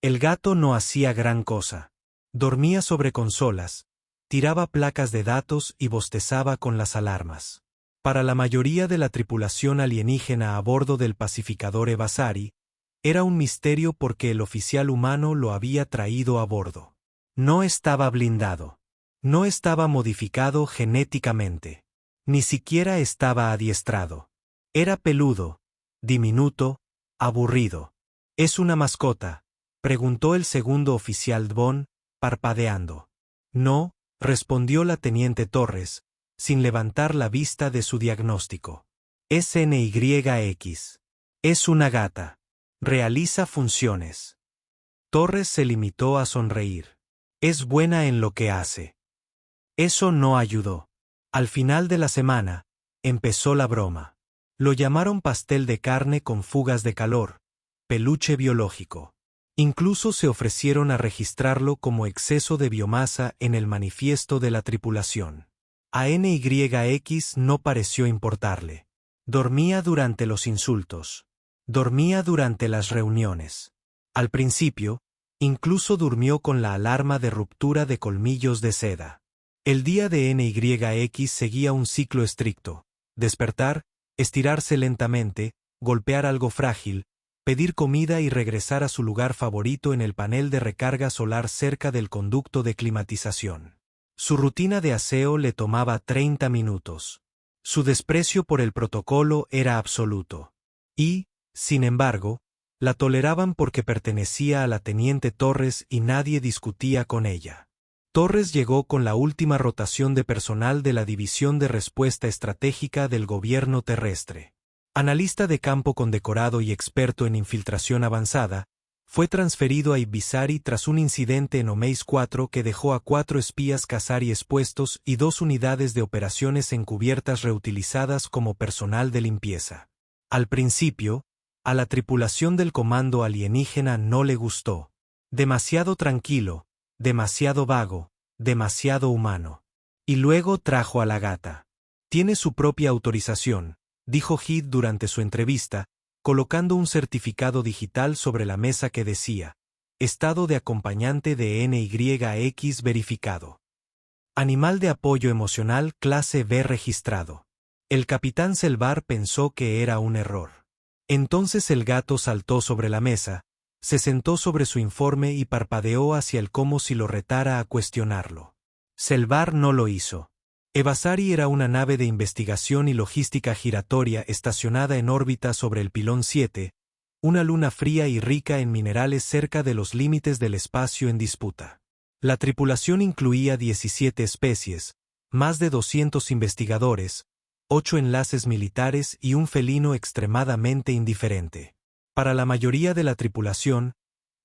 El gato no hacía gran cosa. Dormía sobre consolas, tiraba placas de datos y bostezaba con las alarmas. Para la mayoría de la tripulación alienígena a bordo del pacificador Evasari, era un misterio porque el oficial humano lo había traído a bordo. No estaba blindado. No estaba modificado genéticamente. Ni siquiera estaba adiestrado. Era peludo, diminuto, aburrido. ¿Es una mascota?, preguntó el segundo oficial Dvon, parpadeando. No, respondió la teniente Torres, sin levantar la vista de su diagnóstico. Es NYX. Es una gata. Realiza funciones. Torres se limitó a sonreír. Es buena en lo que hace. Eso no ayudó. Al final de la semana, empezó la broma. Lo llamaron pastel de carne con fugas de calor, peluche biológico. Incluso se ofrecieron a registrarlo como exceso de biomasa en el manifiesto de la tripulación. A NYX no pareció importarle. Dormía durante los insultos. Dormía durante las reuniones. Al principio, incluso durmió con la alarma de ruptura de colmillos de seda. El día de NYX seguía un ciclo estricto: despertar, estirarse lentamente, golpear algo frágil, pedir comida y regresar a su lugar favorito en el panel de recarga solar cerca del conducto de climatización. Su rutina de aseo le tomaba 30 minutos. Su desprecio por el protocolo era absoluto. Y, sin embargo, la toleraban porque pertenecía a la teniente Torres y nadie discutía con ella. Torres llegó con la última rotación de personal de la División de Respuesta Estratégica del Gobierno Terrestre. Analista de campo condecorado y experto en infiltración avanzada, fue transferido a Ibizari tras un incidente en Omeis 4 que dejó a 4 espías Khazari expuestos y 2 unidades de operaciones encubiertas reutilizadas como personal de limpieza. Al principio, a la tripulación del comando alienígena no le gustó. Demasiado tranquilo, demasiado vago, demasiado humano. Y luego trajo a la gata. Tiene su propia autorización, dijo Heath durante su entrevista, colocando un certificado digital sobre la mesa que decía: estado de acompañante de NYX verificado. Animal de apoyo emocional clase B registrado. El capitán Selvar pensó que era un error. Entonces el gato saltó sobre la mesa, se sentó sobre su informe y parpadeó hacia él como si lo retara a cuestionarlo. Selvar no lo hizo. Evasari era una nave de investigación y logística giratoria estacionada en órbita sobre el Pilón 7, una luna fría y rica en minerales cerca de los límites del espacio en disputa. La tripulación incluía 17 especies, más de 200 investigadores, 8 enlaces militares y un felino extremadamente indiferente. Para la mayoría de la tripulación,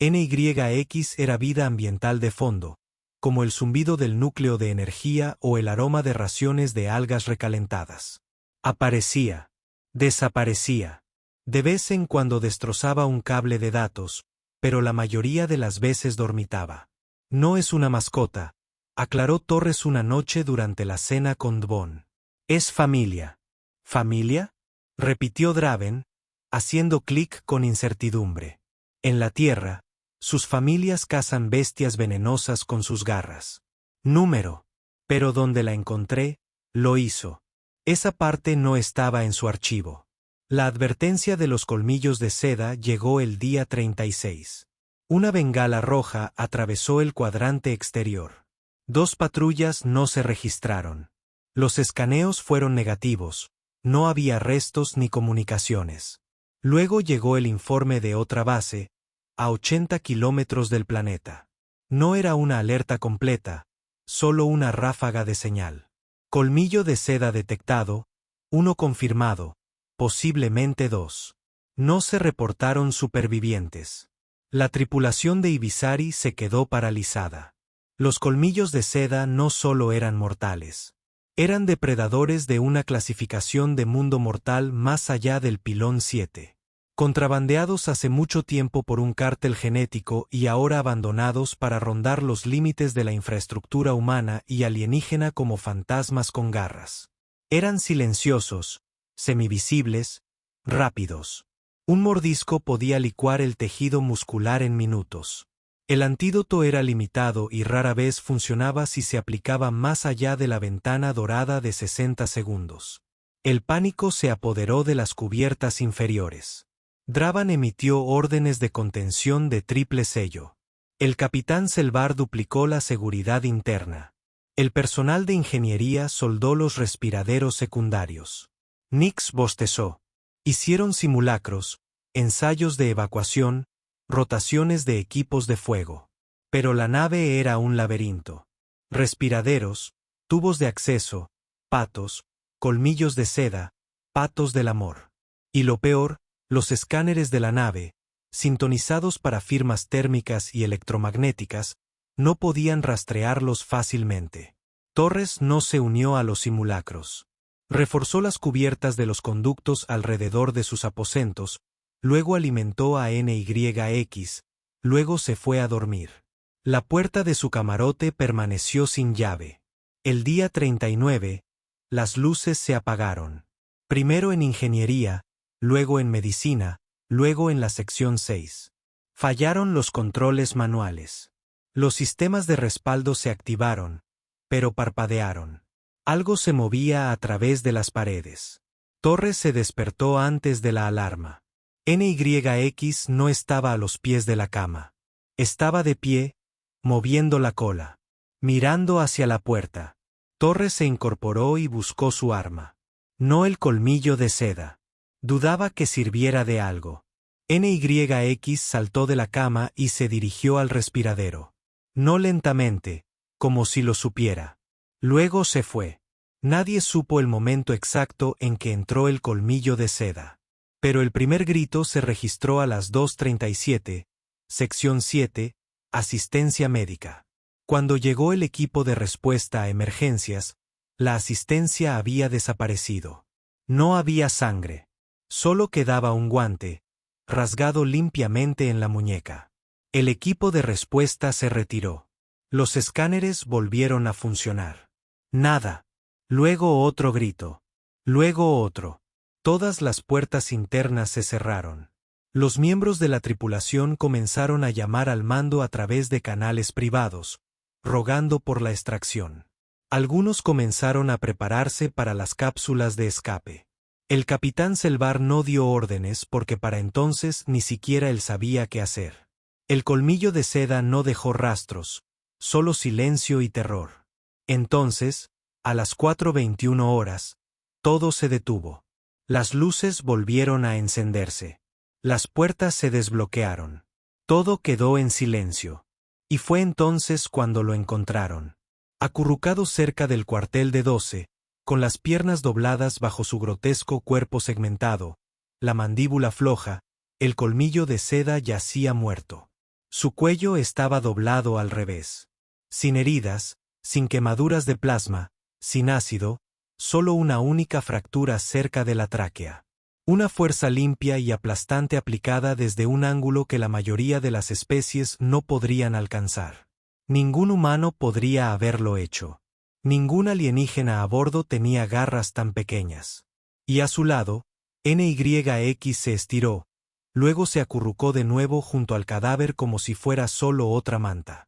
NYX era vida ambiental de fondo, como el zumbido del núcleo de energía o el aroma de raciones de algas recalentadas. Aparecía. Desaparecía. De vez en cuando destrozaba un cable de datos, pero la mayoría de las veces dormitaba. No es una mascota, aclaró Torres una noche durante la cena con Dvon. Es familia. ¿Familia?, repitió Draven, haciendo clic con incertidumbre. En la Tierra, sus familias cazan bestias venenosas con sus garras. Número. Pero donde la encontré, lo hizo. Esa parte no estaba en su archivo. La advertencia de los colmillos de seda llegó el día 36. Una bengala roja atravesó el cuadrante exterior. 2 patrullas no se registraron. Los escaneos fueron negativos, no había restos ni comunicaciones. Luego llegó el informe de otra base, a 80 kilómetros del planeta. No era una alerta completa, solo una ráfaga de señal. Colmillo de seda detectado, 1 confirmado, posiblemente 2. No se reportaron supervivientes. La tripulación de Ibizari se quedó paralizada. Los colmillos de seda no solo eran mortales. Eran depredadores de una clasificación de mundo mortal más allá del Pilón 7. Contrabandeados hace mucho tiempo por un cártel genético y ahora abandonados para rondar los límites de la infraestructura humana y alienígena como fantasmas con garras. Eran silenciosos, semivisibles, rápidos. Un mordisco podía licuar el tejido muscular en minutos. El antídoto era limitado y rara vez funcionaba si se aplicaba más allá de la ventana dorada de 60 segundos. El pánico se apoderó de las cubiertas inferiores. Dravan emitió órdenes de contención de triple sello. El capitán Selvar duplicó la seguridad interna. El personal de ingeniería soldó los respiraderos secundarios. Nix bostezó. Hicieron simulacros, ensayos de evacuación, rotaciones de equipos de fuego. Pero la nave era un laberinto. Respiraderos, tubos de acceso, patos, colmillos de seda, patos del amor. Y lo peor, los escáneres de la nave, sintonizados para firmas térmicas y electromagnéticas, no podían rastrearlos fácilmente. Torres no se unió a los simulacros. Reforzó las cubiertas de los conductos alrededor de sus aposentos, luego alimentó a NYX, luego se fue a dormir. La puerta de su camarote permaneció sin llave. El día 39, las luces se apagaron. Primero en ingeniería, luego en medicina, luego en la sección 6. Fallaron los controles manuales. Los sistemas de respaldo se activaron, pero parpadearon. Algo se movía a través de las paredes. Torres se despertó antes de la alarma. NYX no estaba a los pies de la cama. Estaba de pie, moviendo la cola, mirando hacia la puerta. Torres se incorporó y buscó su arma. No el colmillo de seda. Dudaba que sirviera de algo. NYX saltó de la cama y se dirigió al respiradero. No lentamente, como si lo supiera. Luego se fue. Nadie supo el momento exacto en que entró el colmillo de seda. Pero el primer grito se registró a las 2:37, sección 7, asistencia médica. Cuando llegó el equipo de respuesta a emergencias, la asistencia había desaparecido. No había sangre. Solo quedaba un guante, rasgado limpiamente en la muñeca. El equipo de respuesta se retiró. Los escáneres volvieron a funcionar. Nada. Luego otro grito. Luego otro. Todas las puertas internas se cerraron. Los miembros de la tripulación comenzaron a llamar al mando a través de canales privados, rogando por la extracción. Algunos comenzaron a prepararse para las cápsulas de escape. El capitán Selvar no dio órdenes porque para entonces ni siquiera él sabía qué hacer. El colmillo de seda no dejó rastros, solo silencio y terror. Entonces, a las 4:21 horas, todo se detuvo. Las luces volvieron a encenderse. Las puertas se desbloquearon. Todo quedó en silencio. Y fue entonces cuando lo encontraron. Acurrucado cerca del cuartel de 12, con las piernas dobladas bajo su grotesco cuerpo segmentado, la mandíbula floja, el colmillo de seda yacía muerto. Su cuello estaba doblado al revés. Sin heridas, sin quemaduras de plasma, sin ácido, solo una única fractura cerca de la tráquea. Una fuerza limpia y aplastante aplicada desde un ángulo que la mayoría de las especies no podrían alcanzar. Ningún humano podría haberlo hecho. Ningún alienígena a bordo tenía garras tan pequeñas. Y a su lado, NYX se estiró, luego se acurrucó de nuevo junto al cadáver como si fuera solo otra manta.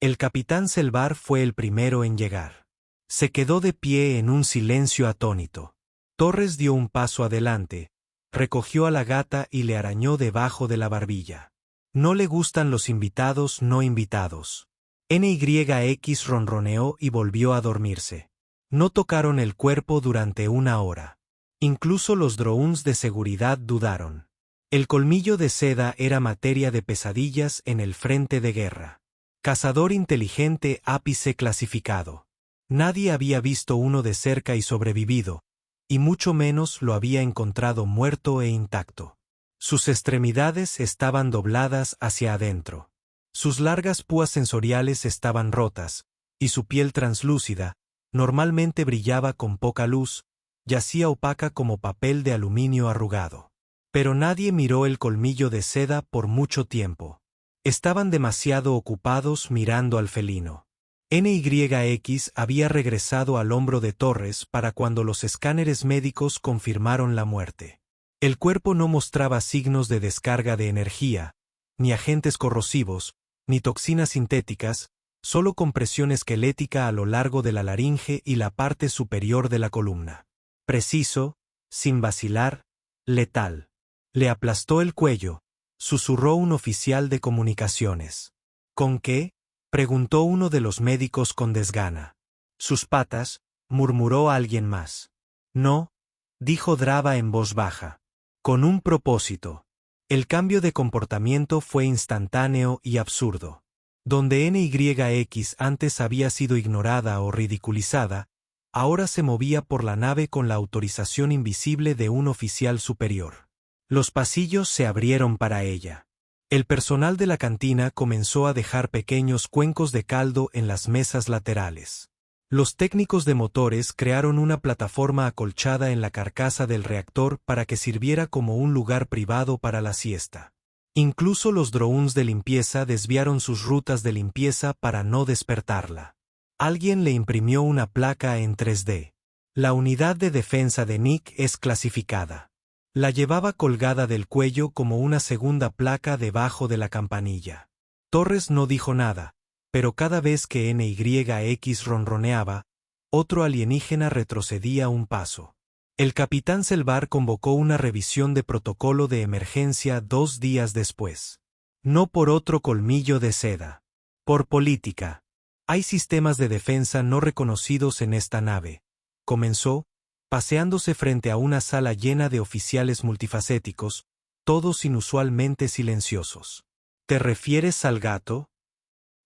El capitán Selvar fue el primero en llegar. Se quedó de pie en un silencio atónito. Torres dio un paso adelante, recogió a la gata y le arañó debajo de la barbilla. No le gustan los invitados no invitados. NYX ronroneó y volvió a dormirse. No tocaron el cuerpo durante una hora. Incluso los drones de seguridad dudaron. El colmillo de seda era materia de pesadillas en el frente de guerra. Cazador inteligente ápice clasificado. Nadie había visto uno de cerca y sobrevivido, y mucho menos lo había encontrado muerto e intacto. Sus extremidades estaban dobladas hacia adentro. Sus largas púas sensoriales estaban rotas, y su piel translúcida, normalmente brillaba con poca luz, yacía opaca como papel de aluminio arrugado. Pero nadie miró el colmillo de seda por mucho tiempo. Estaban demasiado ocupados mirando al felino. NYX había regresado al hombro de Torres para cuando los escáneres médicos confirmaron la muerte. El cuerpo no mostraba signos de descarga de energía, ni agentes corrosivos, ni toxinas sintéticas, solo compresión esquelética a lo largo de la laringe y la parte superior de la columna. Preciso, sin vacilar, letal. Le aplastó el cuello, susurró un oficial de comunicaciones. ¿Con qué?, preguntó uno de los médicos con desgana. Sus patas, murmuró alguien más. No, dijo Drava en voz baja. Con un propósito. El cambio de comportamiento fue instantáneo y absurdo. Donde NYX antes había sido ignorada o ridiculizada, ahora se movía por la nave con la autorización invisible de un oficial superior. Los pasillos se abrieron para ella. El personal de la cantina comenzó a dejar pequeños cuencos de caldo en las mesas laterales. Los técnicos de motores crearon una plataforma acolchada en la carcasa del reactor para que sirviera como un lugar privado para la siesta. Incluso los drones de limpieza desviaron sus rutas de limpieza para no despertarla. Alguien le imprimió una placa en 3D. La unidad de defensa de Nick es clasificada. La llevaba colgada del cuello como una segunda placa debajo de la campanilla. Torres no dijo nada, pero cada vez que NYX ronroneaba, otro alienígena retrocedía un paso. El capitán Selvar convocó una revisión de protocolo de emergencia 2 días después. No por otro colmillo de seda. Por política. Hay sistemas de defensa no reconocidos en esta nave. Comenzó, paseándose frente a una sala llena de oficiales multifacéticos, todos inusualmente silenciosos. ¿Te refieres al gato?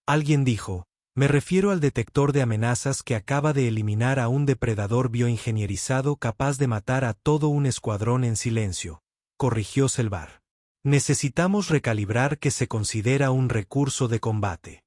Alguien dijo, me refiero al detector de amenazas que acaba de eliminar a un depredador bioingenierizado capaz de matar a todo un escuadrón en silencio, corrigió Selvar. Necesitamos recalibrar que se considera un recurso de combate.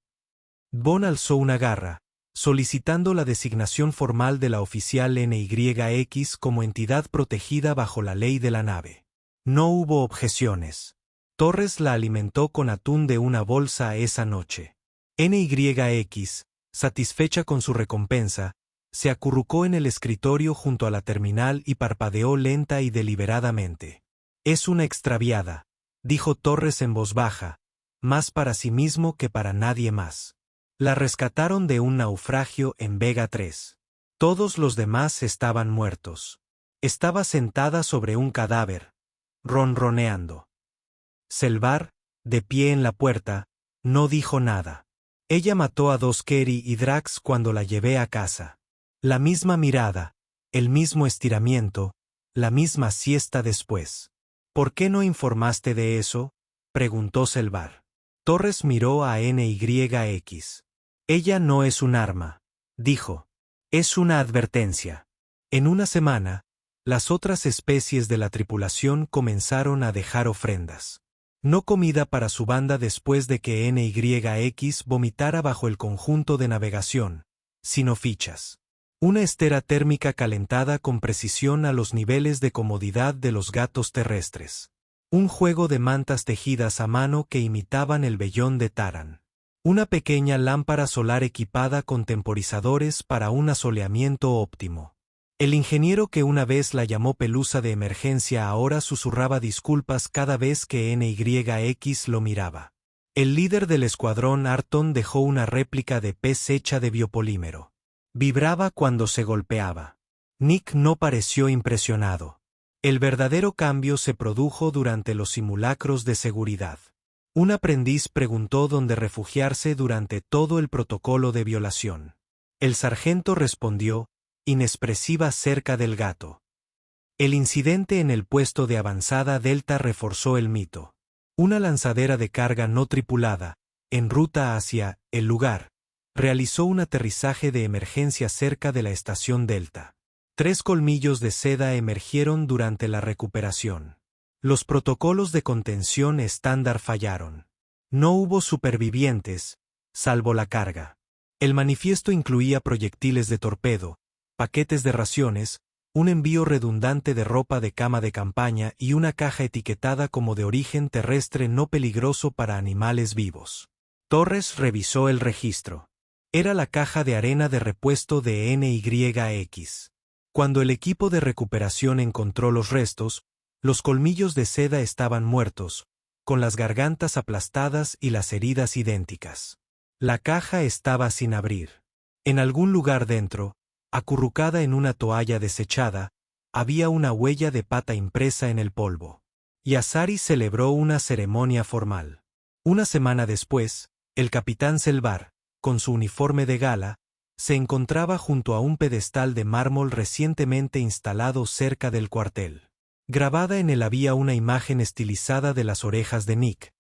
Bond alzó una garra, solicitando la designación formal de la oficial NYX como entidad protegida bajo la ley de la nave. No hubo objeciones. Torres la alimentó con atún de una bolsa esa noche. NYX, satisfecha con su recompensa, se acurrucó en el escritorio junto a la terminal y parpadeó lenta y deliberadamente. Es una extraviada, dijo Torres en voz baja, más para sí mismo que para nadie más. La rescataron de un naufragio en Vega 3. Todos los demás estaban muertos. Estaba sentada sobre un cadáver, ronroneando. Selvar, de pie en la puerta, no dijo nada. Ella mató a 2 Kerry y Drax cuando la llevé a casa. La misma mirada, el mismo estiramiento, la misma siesta después. ¿Por qué no informaste de eso?, preguntó Selvar. Torres miró a NYX. Ella no es un arma, dijo. Es una advertencia. En una semana, las otras especies de la tripulación comenzaron a dejar ofrendas. No comida para su banda después de que NYX vomitara bajo el conjunto de navegación, sino fichas. Una estera térmica calentada con precisión a los niveles de comodidad de los gatos terrestres. Un juego de mantas tejidas a mano que imitaban el vellón de Taran. Una pequeña lámpara solar equipada con temporizadores para un asoleamiento óptimo. El ingeniero que una vez la llamó pelusa de emergencia ahora susurraba disculpas cada vez que NYX lo miraba. El líder del escuadrón Arton dejó una réplica de pez hecha de biopolímero. Vibraba cuando se golpeaba. Nick no pareció impresionado. El verdadero cambio se produjo durante los simulacros de seguridad. Un aprendiz preguntó dónde refugiarse durante todo el protocolo de violación. El sargento respondió, inexpresiva cerca del gato. El incidente en el puesto de avanzada Delta reforzó el mito. Una lanzadera de carga no tripulada, en ruta hacia el lugar, realizó un aterrizaje de emergencia cerca de la estación Delta. 3 colmillos de seda emergieron durante la recuperación. Los protocolos de contención estándar fallaron. No hubo supervivientes, salvo la carga. El manifiesto incluía proyectiles de torpedo, paquetes de raciones, un envío redundante de ropa de cama de campaña y una caja etiquetada como de origen terrestre no peligroso para animales vivos. Torres revisó el registro. Era la caja de arena de repuesto de NYX. Cuando el equipo de recuperación encontró los restos, Los colmillos de seda estaban muertos, con las gargantas aplastadas y las heridas idénticas. La caja estaba sin abrir. En algún lugar dentro, acurrucada en una toalla desechada, había una huella de pata impresa en el polvo. Y Azari celebró una ceremonia formal. Una semana después, el capitán Selvar, con su uniforme de gala, se encontraba junto a un pedestal de mármol recientemente instalado cerca del cuartel. Grabada en él había una imagen estilizada de las orejas de Nick,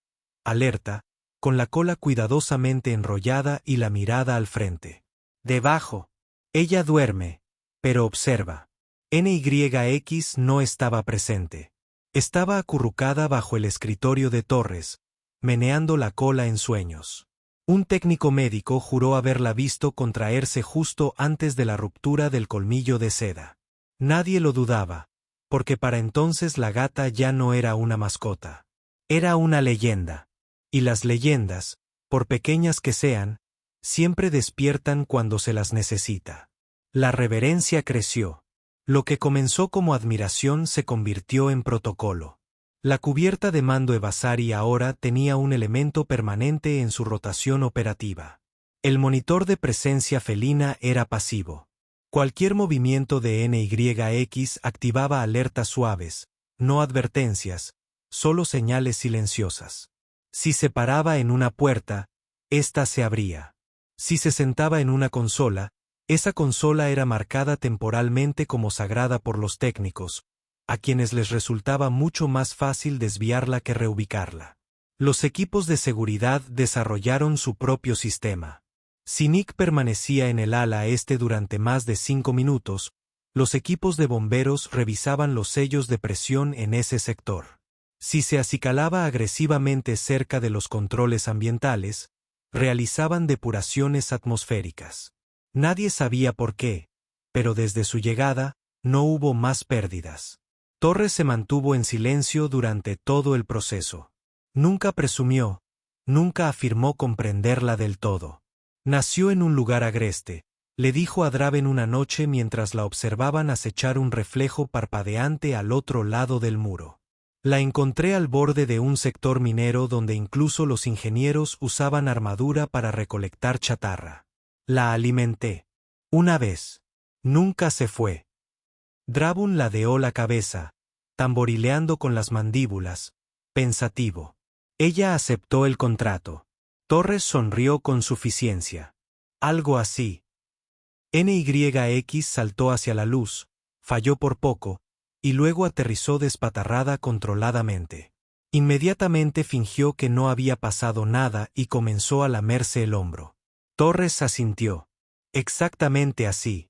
alerta, con la cola cuidadosamente enrollada y la mirada al frente. Debajo, ella duerme, pero observa. NYX no estaba presente. Estaba acurrucada bajo el escritorio de Torres, meneando la cola en sueños. Un técnico médico juró haberla visto contraerse justo antes de la ruptura del colmillo de seda. Nadie lo dudaba, porque para entonces la gata ya no era una mascota. Era una leyenda. Y las leyendas, por pequeñas que sean, siempre despiertan cuando se las necesita. La reverencia creció. Lo que comenzó como admiración se convirtió en protocolo. La cubierta de mando Evasari ahora tenía un elemento permanente en su rotación operativa. El monitor de presencia felina era pasivo. Cualquier movimiento de NYX activaba alertas suaves, no advertencias, solo señales silenciosas. Si se paraba en una puerta, ésta se abría. Si se sentaba en una consola, esa consola era marcada temporalmente como sagrada por los técnicos, a quienes les resultaba mucho más fácil desviarla que reubicarla. Los equipos de seguridad desarrollaron su propio sistema. Si Nick permanecía en el ala este durante más de 5 minutos, los equipos de bomberos revisaban los sellos de presión en ese sector. Si se acicalaba agresivamente cerca de los controles ambientales, realizaban depuraciones atmosféricas. Nadie sabía por qué, pero desde su llegada, no hubo más pérdidas. Torres se mantuvo en silencio durante todo el proceso. Nunca presumió, nunca afirmó comprenderla del todo. Nació en un lugar agreste, le dijo a Draven una noche mientras la observaban acechar un reflejo parpadeante al otro lado del muro. La encontré al borde de un sector minero donde incluso los ingenieros usaban armadura para recolectar chatarra. La alimenté. Una vez. Nunca se fue. Dravun ladeó la cabeza, tamborileando con las mandíbulas, pensativo. Ella aceptó el contrato. Torres sonrió con suficiencia. Algo así. NYX saltó hacia la luz, falló por poco, y luego aterrizó despatarrada controladamente. Inmediatamente fingió que no había pasado nada y comenzó a lamerse el hombro. Torres asintió. Exactamente así.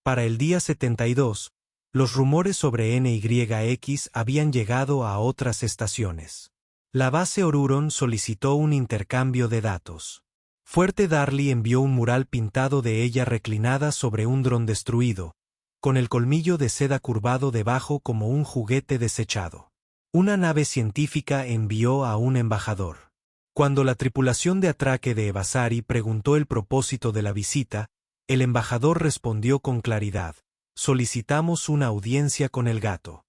Para el día 72, los rumores sobre NYX habían llegado a otras estaciones. La base Oruron solicitó un intercambio de datos. Fuerte Darly envió un mural pintado de ella reclinada sobre un dron destruido, con el colmillo de seda curvado debajo como un juguete desechado. Una nave científica envió a un embajador. Cuando la tripulación de atraque de Evasari preguntó el propósito de la visita, el embajador respondió con claridad: solicitamos una audiencia con el gato.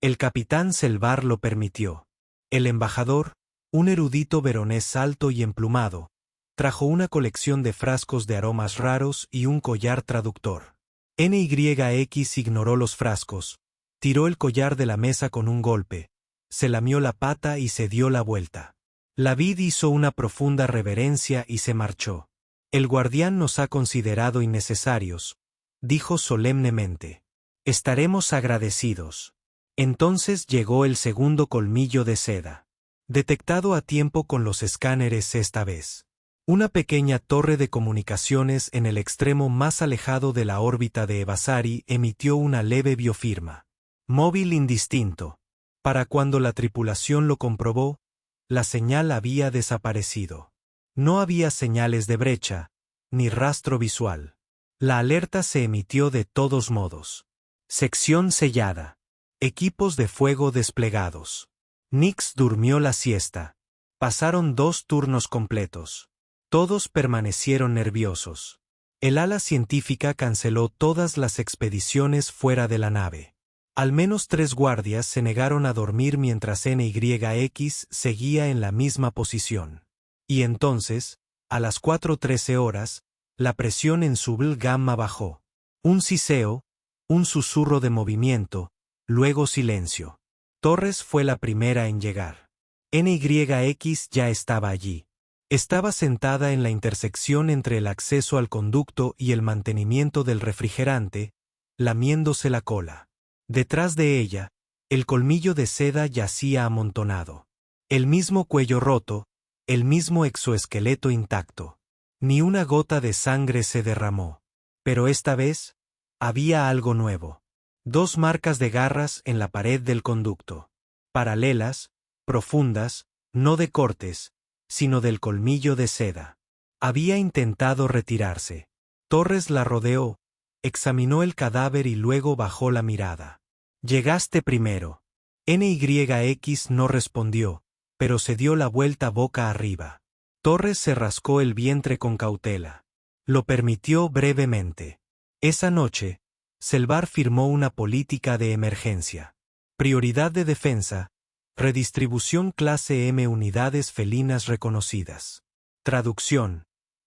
El capitán Selvar lo permitió. El embajador, un erudito veronés alto y emplumado, trajo una colección de frascos de aromas raros y un collar traductor. NYX ignoró los frascos, tiró el collar de la mesa con un golpe, se lamió la pata y se dio la vuelta. La vid hizo una profunda reverencia y se marchó. El guardián nos ha considerado innecesarios, dijo solemnemente. Estaremos agradecidos. Entonces llegó el segundo colmillo de seda. Detectado a tiempo con los escáneres esta vez. Una pequeña torre de comunicaciones en el extremo más alejado de la órbita de Evasari emitió una leve biofirma. Móvil indistinto. Para cuando la tripulación lo comprobó, la señal había desaparecido. No había señales de brecha, ni rastro visual. La alerta se emitió de todos modos. Sección sellada. Equipos de fuego desplegados. Nix durmió la siesta. Pasaron 2 turnos completos. Todos permanecieron nerviosos. El ala científica canceló todas las expediciones fuera de la nave. Al menos 3 guardias se negaron a dormir mientras NYX seguía en la misma posición. Y entonces, a las 4:13 horas, la presión en su gamma bajó. Un siseo, un susurro de movimiento, luego silencio. Torres fue la primera en llegar. NYX ya estaba allí. Estaba sentada en la intersección entre el acceso al conducto y el mantenimiento del refrigerante, lamiéndose la cola. Detrás de ella, el colmillo de seda yacía amontonado. El mismo cuello roto, el mismo exoesqueleto intacto. Ni una gota de sangre se derramó. Pero esta vez, había algo nuevo. 2 marcas de garras en la pared del conducto. Paralelas, profundas, no de cortes, sino del colmillo de seda. Había intentado retirarse. Torres la rodeó, examinó el cadáver y luego bajó la mirada. Llegaste primero. NYX no respondió, pero se dio la vuelta boca arriba. Torres se rascó el vientre con cautela. Lo permitió brevemente. Esa noche, Selvar firmó una política de emergencia. Prioridad de defensa, redistribución clase M unidades felinas reconocidas. Traducción: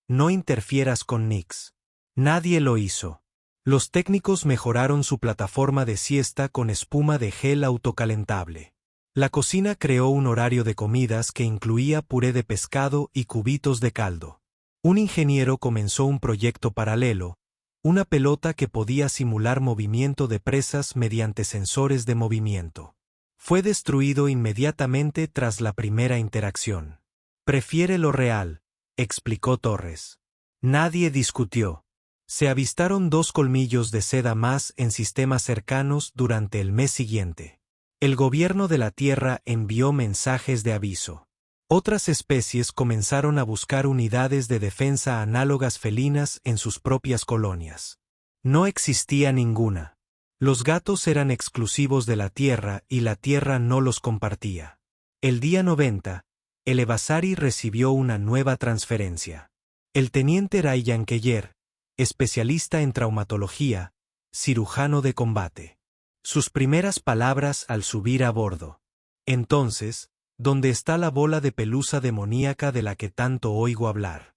no interfieras con Nix. Nadie lo hizo. Los técnicos mejoraron su plataforma de siesta con espuma de gel autocalentable. La cocina creó un horario de comidas que incluía puré de pescado y cubitos de caldo. Un ingeniero comenzó un proyecto paralelo, una pelota que podía simular movimiento de presas mediante sensores de movimiento. Fue destruido inmediatamente tras la primera interacción. Prefiere lo real, explicó Torres. Nadie discutió. Se avistaron 2 colmillos de seda más en sistemas cercanos durante el mes siguiente. El gobierno de la Tierra envió mensajes de aviso. Otras especies comenzaron a buscar unidades de defensa análogas felinas en sus propias colonias. No existía ninguna. Los gatos eran exclusivos de la Tierra y la Tierra no los compartía. El día 90, el Evasari recibió una nueva transferencia. El teniente Ryan Keller, especialista en traumatología, cirujano de combate. Sus primeras palabras al subir a bordo. Entonces, ¿dónde está la bola de pelusa demoníaca de la que tanto oigo hablar?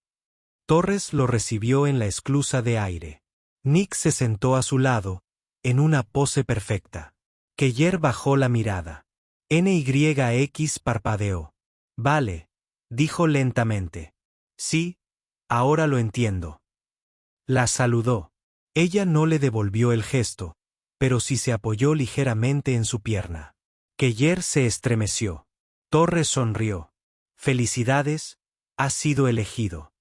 Torres lo recibió en la esclusa de aire. Nick se sentó a su lado, en una pose perfecta. Keller bajó la mirada. NYX parpadeó. Vale, dijo lentamente. Sí, ahora lo entiendo. La saludó. Ella no le devolvió el gesto, pero sí se apoyó ligeramente en su pierna. Keller se estremeció. Torres sonrió. Felicidades, has sido elegido.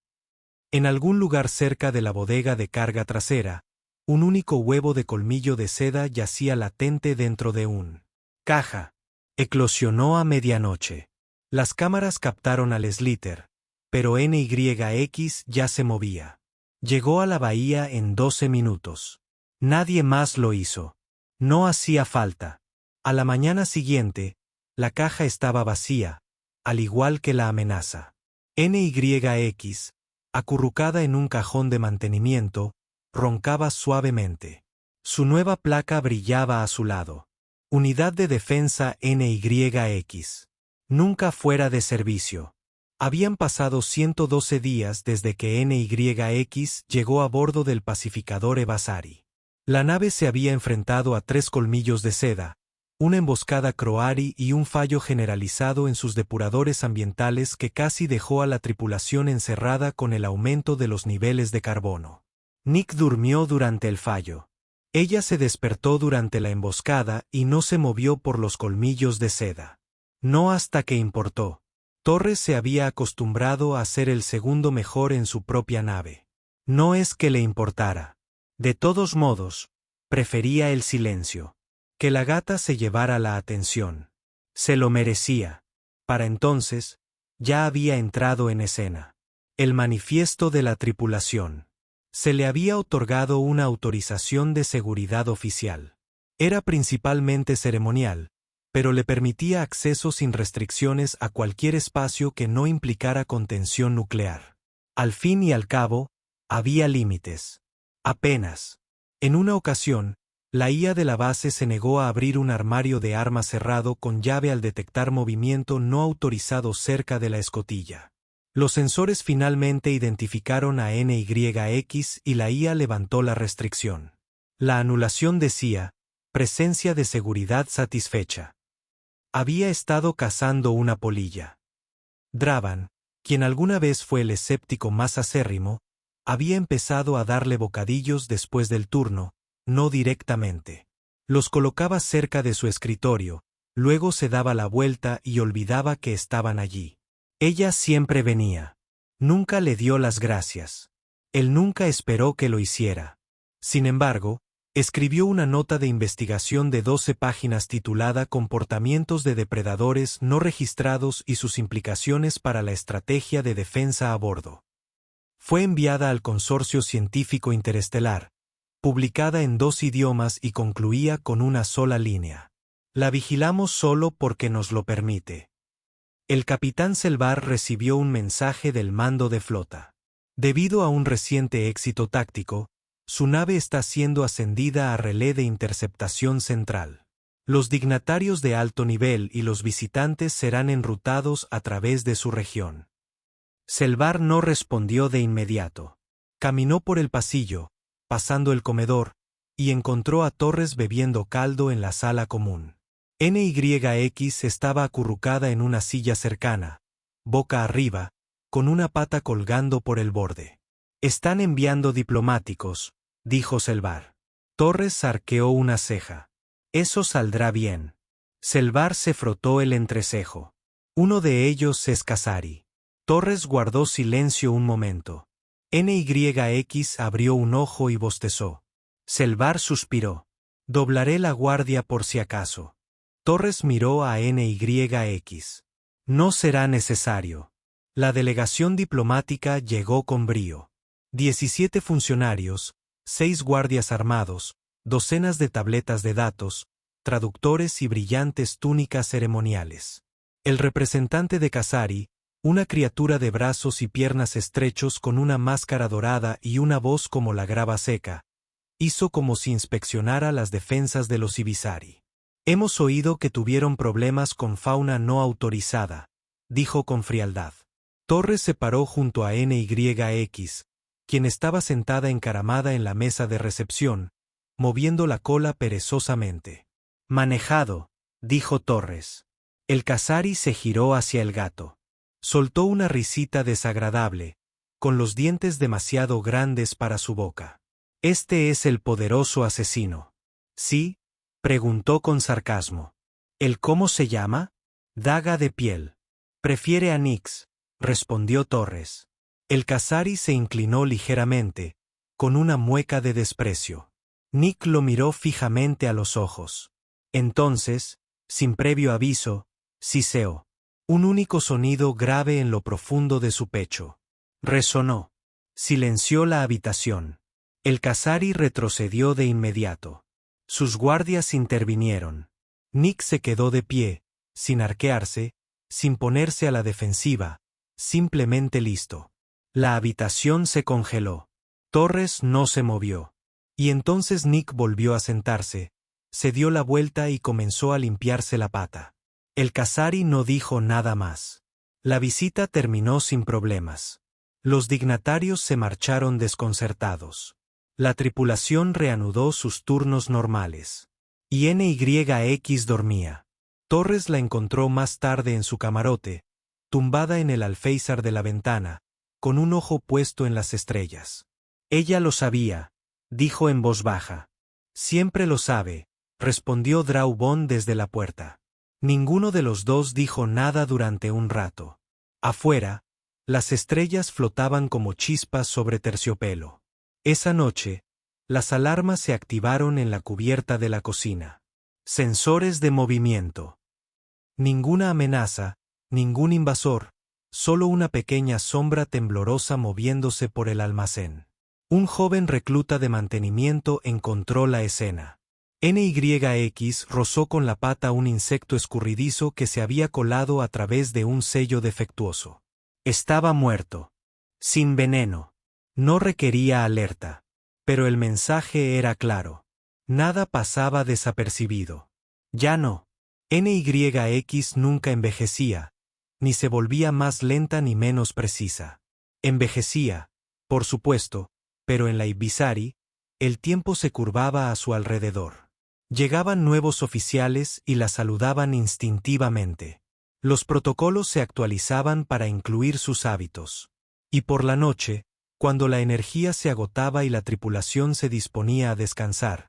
En algún lugar cerca de la bodega de carga trasera, un único huevo de colmillo de seda yacía latente dentro de un caja. Eclosionó a medianoche. Las cámaras captaron al Slither, pero NYX ya se movía. Llegó a la bahía en 12 minutos. Nadie más lo hizo. No hacía falta. A la mañana siguiente, la caja estaba vacía, al igual que la amenaza. NYX, acurrucada en un cajón de mantenimiento, roncaba suavemente. Su nueva placa brillaba a su lado. Unidad de defensa NYX. Nunca fuera de servicio. Habían pasado 112 días desde que NYX llegó a bordo del pacificador Evasari. La nave se había enfrentado a 3 colmillos de seda, una emboscada Croari y un fallo generalizado en sus depuradores ambientales que casi dejó a la tripulación encerrada con el aumento de los niveles de carbono. Nick durmió durante el fallo. Ella se despertó durante la emboscada y no se movió por los colmillos de seda. No hasta que importó. Torres se había acostumbrado a ser el segundo mejor en su propia nave. No es que le importara. De todos modos, prefería el silencio. Que la gata se llevara la atención. Se lo merecía. Para entonces, ya había entrado en escena. El manifiesto de la tripulación. Se le había otorgado una autorización de seguridad oficial. Era principalmente ceremonial, pero le permitía acceso sin restricciones a cualquier espacio que no implicara contención nuclear. Al fin y al cabo, había límites. Apenas. En una ocasión, La IA de la base se negó a abrir un armario de armas cerrado con llave al detectar movimiento no autorizado cerca de la escotilla. Los sensores finalmente identificaron a NYX y la IA levantó la restricción. La anulación decía, presencia de seguridad satisfecha. Había estado cazando una polilla. Dravan, quien alguna vez fue el escéptico más acérrimo, había empezado a darle bocadillos después del turno, no directamente. Los colocaba cerca de su escritorio, luego se daba la vuelta y olvidaba que estaban allí. Ella siempre venía. Nunca le dio las gracias. Él nunca esperó que lo hiciera. Sin embargo, escribió una nota de investigación de 12 páginas titulada Comportamientos de depredadores no registrados y sus implicaciones para la estrategia de defensa a bordo. Fue enviada al Consorcio Científico Interestelar, publicada en 2 idiomas y concluía con una sola línea. La vigilamos solo porque nos lo permite. El capitán Selvar recibió un mensaje del mando de flota. Debido a un reciente éxito táctico, su nave está siendo ascendida a relé de interceptación central. Los dignatarios de alto nivel y los visitantes serán enrutados a través de su región. Selvar no respondió de inmediato. Caminó por el pasillo, pasando el comedor, y encontró a Torres bebiendo caldo en la sala común. NYX estaba acurrucada en una silla cercana, boca arriba, con una pata colgando por el borde. «Están enviando diplomáticos», dijo Selvar. Torres arqueó una ceja. «Eso saldrá bien». Selvar se frotó el entrecejo. «Uno de ellos es Kasari». Torres guardó silencio un momento. NYX abrió un ojo y bostezó. Selvar suspiró. «Doblaré la guardia por si acaso». Torres miró a NYX. «No será necesario». La delegación diplomática llegó con brío. 17 funcionarios, 6 guardias armados, docenas de tabletas de datos, traductores y brillantes túnicas ceremoniales. El representante de Kasari, una criatura de brazos y piernas estrechos con una máscara dorada y una voz como la grava seca, hizo como si inspeccionara las defensas de los Ibizari. «Hemos oído que tuvieron problemas con fauna no autorizada», dijo con frialdad. Torres se paró junto a NYX, quien estaba sentada encaramada en la mesa de recepción, moviendo la cola perezosamente. «Manejado», dijo Torres. El Kasari se giró hacia el gato. Soltó una risita desagradable, con los dientes demasiado grandes para su boca. «Este es el poderoso asesino». «Sí», preguntó con sarcasmo. «¿El cómo se llama?» «Daga de piel». «Prefiere a Nix», respondió Torres. El Kasari se inclinó ligeramente, con una mueca de desprecio. Nick lo miró fijamente a los ojos. Entonces, sin previo aviso, siseó. Un único sonido grave en lo profundo de su pecho. Resonó. Silenció la habitación. El Kasari retrocedió de inmediato. Sus guardias intervinieron. Nick se quedó de pie, sin arquearse, sin ponerse a la defensiva, simplemente listo. La habitación se congeló. Torres no se movió. Y entonces Nick volvió a sentarse, se dio la vuelta y comenzó a limpiarse la pata. El Kasari no dijo nada más. La visita terminó sin problemas. Los dignatarios se marcharon desconcertados. La tripulación reanudó sus turnos normales. Y NYX dormía. Torres la encontró más tarde en su camarote, tumbada en el alféizar de la ventana, con un ojo puesto en las estrellas. Ella lo sabía, dijo en voz baja. Siempre lo sabe, respondió Draubon desde la puerta. Ninguno de los dos dijo nada durante un rato. Afuera, las estrellas flotaban como chispas sobre terciopelo. Esa noche, las alarmas se activaron en la cubierta de la cocina. Sensores de movimiento. Ninguna amenaza, ningún invasor, solo una pequeña sombra temblorosa moviéndose por el almacén. Un joven recluta de mantenimiento encontró la escena. NYX rozó con la pata un insecto escurridizo que se había colado a través de un sello defectuoso. Estaba muerto. Sin veneno. No requería alerta. Pero el mensaje era claro. Nada pasaba desapercibido. Ya no. NYX nunca envejecía, ni se volvía más lenta ni menos precisa. Envejecía, por supuesto, pero en la Ibizari, el tiempo se curvaba a su alrededor. Llegaban nuevos oficiales y la saludaban instintivamente. Los protocolos se actualizaban para incluir sus hábitos. Y por la noche, cuando la energía se agotaba y la tripulación se disponía a descansar,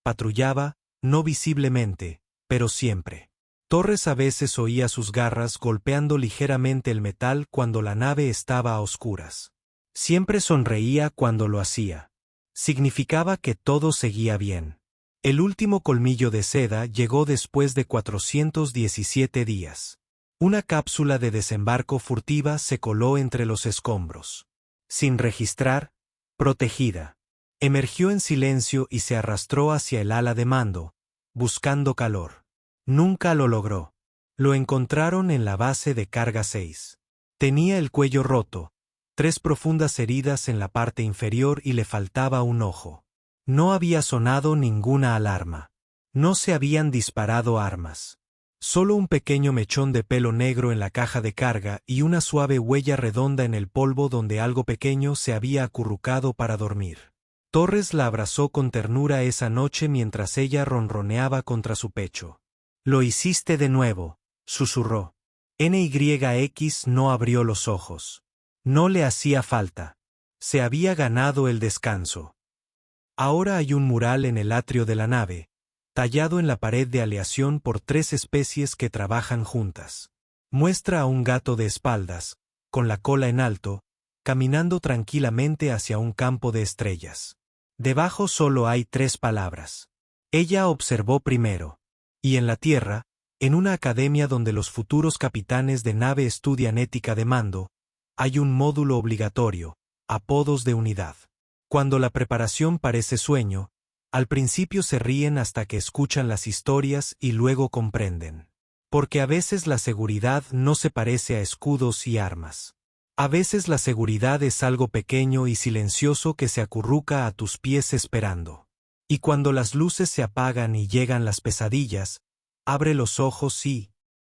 patrullaba, no visiblemente, pero siempre. Torres a veces oía sus garras golpeando ligeramente el metal cuando la nave estaba a oscuras. Siempre sonreía cuando lo hacía. Significaba que todo seguía bien. El último colmillo de seda llegó después de 417 días. Una cápsula de desembarco furtiva se coló entre los escombros. Sin registrar, protegida. Emergió en silencio y se arrastró hacia el ala de mando, buscando calor. Nunca lo logró. Lo encontraron en la base de carga 6. Tenía el cuello roto, 3 profundas heridas en la parte inferior y le faltaba un ojo. No había sonado ninguna alarma. No se habían disparado armas. Solo un pequeño mechón de pelo negro en la caja de carga y una suave huella redonda en el polvo donde algo pequeño se había acurrucado para dormir. Torres la abrazó con ternura esa noche mientras ella ronroneaba contra su pecho. «Lo hiciste de nuevo», susurró. NYX no abrió los ojos. No le hacía falta. Se había ganado el descanso. Ahora hay un mural en el atrio de la nave, tallado en la pared de aleación por 3 especies que trabajan juntas. Muestra a un gato de espaldas, con la cola en alto, caminando tranquilamente hacia un campo de estrellas. Debajo solo hay 3 palabras. Ella observó primero. Y en la Tierra, en una academia donde los futuros capitanes de nave estudian ética de mando, hay un módulo obligatorio, apodos de unidad. Cuando la preparación parece sueño, al principio se ríen hasta que escuchan las historias y luego comprenden. Porque a veces la seguridad no se parece a escudos y armas. A veces la seguridad es algo pequeño y silencioso que se acurruca a tus pies esperando. Y cuando las luces se apagan y llegan las pesadillas, abre los ojos y,